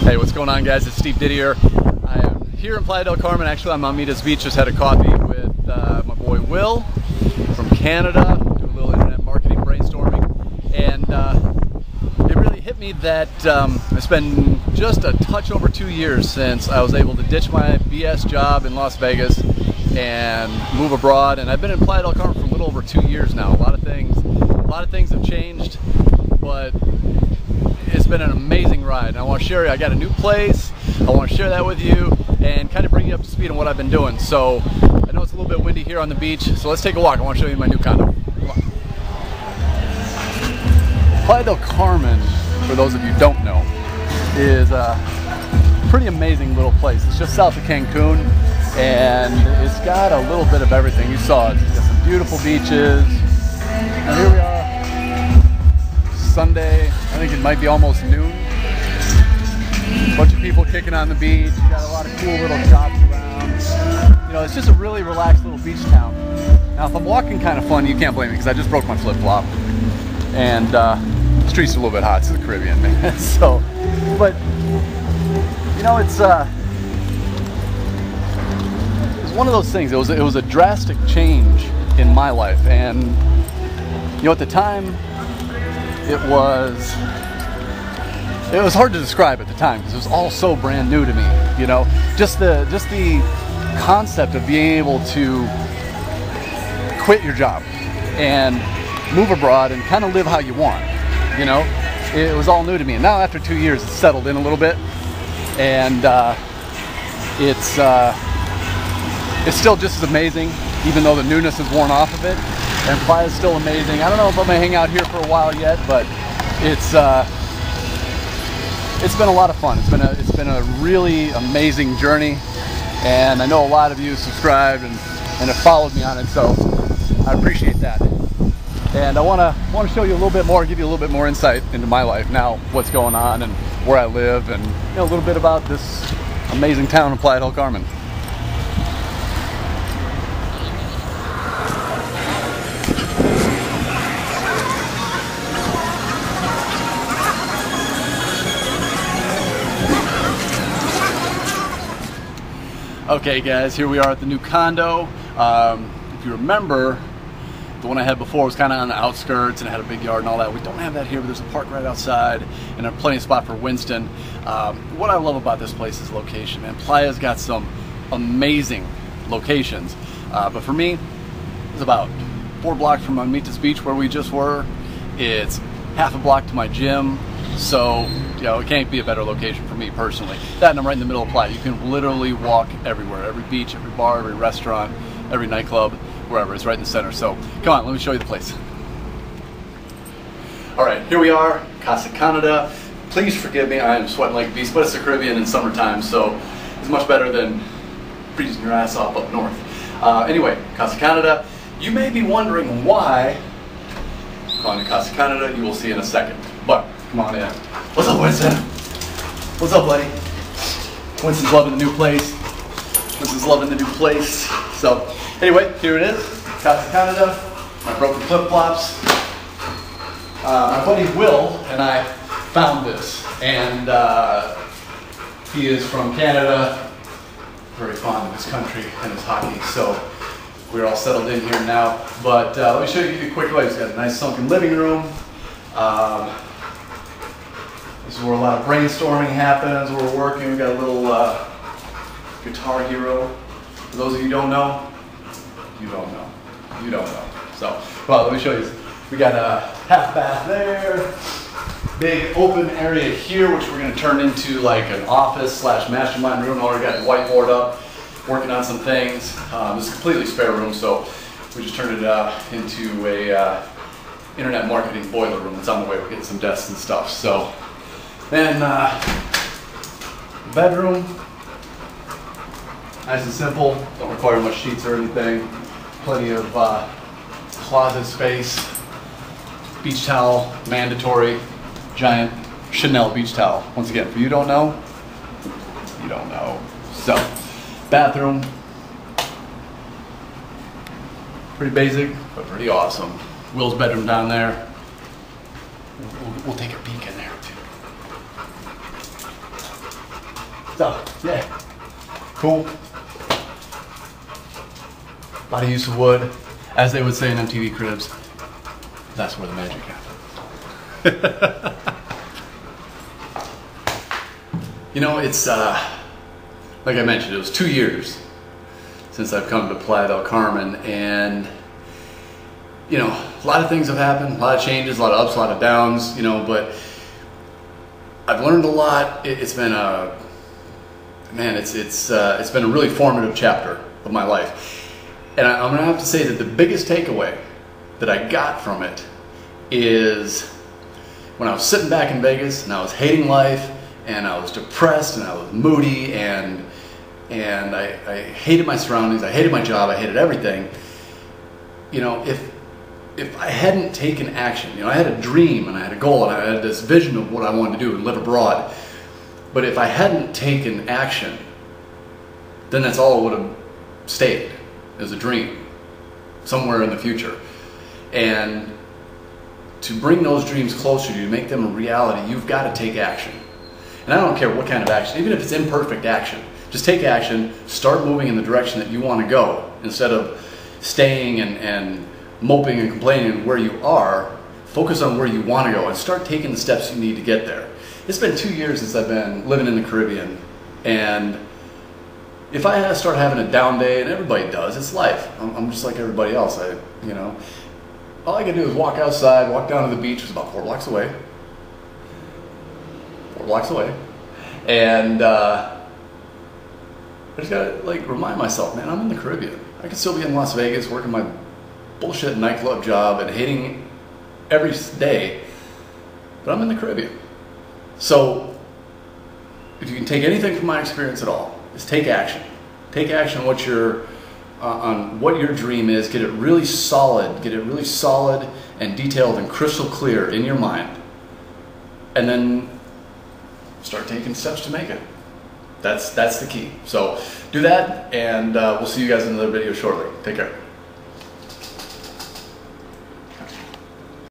Hey, what's going on, guys? It's Steve Didier. I am here in Playa del Carmen. Actually, I'm on Mita's Beach. Just had a coffee with my boy Will from Canada. Doing a little internet marketing brainstorming. And it really hit me that it's been just a touch over 2 years since I was able to ditch my BS job in Las Vegas and move abroad. And I've been in Playa del Carmen for a little over 2 years now. A lot of things have changed, but it's been an amazing ride, and I want to share it. I got a new place. I want to share that with you and kind of bring you up to speed on what I've been doing. So I know it's a little bit windy here on the beach, so let's take a walk. I want to show you my new condo. Come on. Playa del Carmen, for those of you who don't know, is a pretty amazing little place. It's just south of Cancun, and it's got a little bit of everything. You saw it. It's got some beautiful beaches. Now here we are. Sunday, I think it might be almost noon. A bunch of people kicking on the beach. You got a lot of cool little shops around. You know, it's just a really relaxed little beach town. Now, if I'm walking kind of fun, you can't blame me because I just broke my flip-flop. And the streets are a little bit hot. It's the Caribbean, man. So, but, you know, it's one of those things. It was a drastic change in my life. And, you know, at the time, it was hard to describe at the time because it was all so brand new to me. You know, just the concept of being able to quit your job and move abroad and kind of live how you want. You know, it was all new to me. And now after 2 years, it's settled in a little bit, and it's still just as amazing, even though the newness is worn off of it. And Playa's still amazing. I don't know if I'm gonna hang out here for a while yet, but it's been a lot of fun. It's been a really amazing journey, and I know a lot of you subscribed and have followed me on it, so I appreciate that. And I want to show you a little bit more, give you a little bit more insight into my life now, what's going on and where I live, and you know, a little bit about this amazing town of Playa del Carmen. Okay guys, here we are at the new condo. If you remember, the one I had before was kind of on the outskirts and it had a big yard and all that. We don't have that here, but there's a park right outside and a plenty of spot for Winston. What I love about this place is location, man. Playa's got some amazing locations, but for me, it's about 4 blocks from Mita's Beach where we just were. It's half a block to my gym. So, you know, it can't be a better location for me personally. That, and I'm right in the middle of Playa. You can literally walk everywhere. Every beach, every bar, every restaurant, every nightclub, wherever. It's right in the center. So, come on, let me show you the place. Alright, here we are, Casa Canada. Please forgive me, I am sweating like a beast, but it's the Caribbean in summertime, so it's much better than freezing your ass off up north. Anyway, Casa Canada. You may be wondering why I'm calling it Casa Canada. You will see in a second. But come on in. What's up, Winston? What's up, buddy? Winston's loving the new place. Winston's loving the new place. So, anyway, here it is. Casa Canada. My broken flip-flops. My buddy Will and I found this. And he is from Canada. Very fond of his country and his hockey. So, we're all settled in here now. But let me show you a quick look. It's got a nice sunken living room. This is where a lot of brainstorming happens, where we're working. We've got a little Guitar Hero. For those of you who don't know, you don't know. You don't know. So, well, let me show you. We got a half bath there. Big open area here, which we're going to turn into like an office slash mastermind room. Already got a whiteboard up, working on some things. This is a completely spare room, so we just turned it into a internet marketing boiler room that's on the way. We're getting some desks and stuff. So. Then, bedroom, nice and simple, don't require much sheets or anything, plenty of closet space, beach towel, mandatory, giant Chanel beach towel. Once again, for you don't know, you don't know. So, bathroom, pretty basic, but pretty awesome. Will's bedroom down there. We'll take a peek in there too. So, yeah, cool. A lot of use of wood. As they would say in MTV Cribs, that's where the magic happens. You know, it's, like I mentioned, it was 2 years since I've come to Playa del Carmen, and, you know, a lot of things have happened, a lot of changes, a lot of ups, a lot of downs, you know, but I've learned a lot. It's been a, man, it's been a really formative chapter of my life. And I'm gonna have to say that the biggest takeaway that I got from it is when I was sitting back in Vegas and I was hating life and I was depressed and I was moody and I hated my surroundings, I hated my job, I hated everything. You know, if I hadn't taken action, you know, I had a dream and I had a goal and I had this vision of what I wanted to do and live abroad. But if I hadn't taken action, then that's all it would have stayed. As a dream somewhere in the future. And to bring those dreams closer to you, make them a reality, you've got to take action. And I don't care what kind of action, even if it's imperfect action, just take action, start moving in the direction that you want to go instead of staying and moping and complaining where you are. Focus on where you want to go and start taking the steps you need to get there. It's been 2 years since I've been living in the Caribbean, and if I start having a down day, and everybody does, it's life. I'm just like everybody else. You know, all I can do is walk outside, walk down to the beach, which is about 4 blocks away. 4 blocks away. And I just gotta like remind myself, man, I'm in the Caribbean. I could still be in Las Vegas working my bullshit nightclub job and hating every day, but I'm in the Caribbean. So if you can take anything from my experience at all, is take action. Take action on what your dream is. Get it really solid. Get it really solid and detailed and crystal clear in your mind. And then start taking steps to make it. That's the key. So do that, and we'll see you guys in another video shortly. Take care.